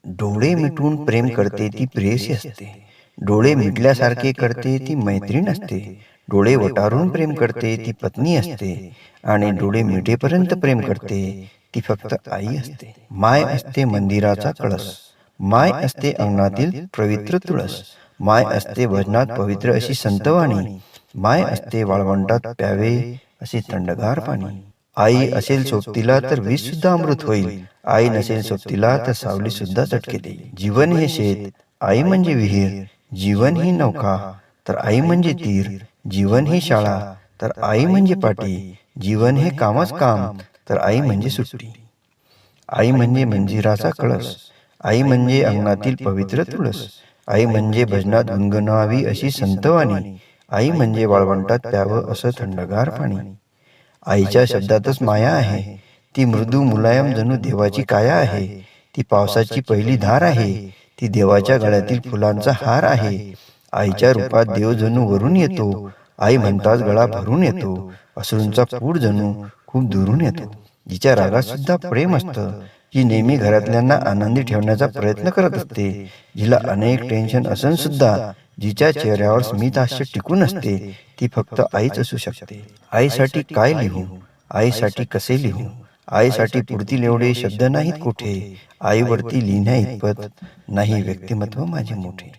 डोळे मिटून प्रेम करते ती प्रेयसी असते. डोळे मिटल्यासारखे करते ती मैत्रीण असते. डोळे वटारून प्रेम करते ती पत्नी असते. आणि डोळे मिटेपर्यंत प्रेम करते ती फक्त आई असते. माय असते मंदिराचा कळस, माय असते अंगणातील पवित्र तुळस, माय असते भजनात पवित्र अशी संतवाणी, माय असते वाळवंटात प्यावे असे थंडगार पाणी. आई असेल सोबतीला तर विष सुद्धा अमृत होईल. आई नसेल सोबतीला तर सावली सुद्धा चटके. जीवन हे शेत, आई म्हणजे विहीर. जीवन ही नौका, तर आई म्हणजे तीर. जीवन ही शाळा, तर आई म्हणजे पाटी. जीवन हे कामच काम, तर आई म्हणजे सुट्टी. आई म्हणजे मंजिराचा कळस, आई म्हणजे अंगणातील पवित्र तुळस, आई म्हणजे भजनात गुणगुणावी अशी संतवाणी, आई म्हणजे वाळवंटात प्यावं असं थंडगार पाणी. आईच्या शब्दातच माया आहे. ती मृदू मुलायम जणू देवाची काया आहे. ती पावसाची पहिली धार आहे. ती देवाच्या गळ्यातील फुलांचा हार आहे. आईच्या रूपात देव जणू वरून येतो. आई म्हणताच गळा भरून येतो. अश्रूंचा पूर जणू खूप दुरून येतो. जिच्या रागात सुद्धा प्रेम असतं, जी नेहमी घरातल्यांना आनंदी ठेवण्याचा प्रयत्न करत असते, जिला अनेक टेन्शन असून सुद्धा जिच्या चेहऱ्यावर स्मित हास्य टिकून असते, ती फक्त आईच असू शकते. आईसाठी काय लिहू, आईसाठी कसे लिहू, आईसाठी पुरतील एवढे शब्द नाहीत कुठे. आईवरती लिहिण्या इतपत नाही व्यक्तिमत्व माझे मोठे.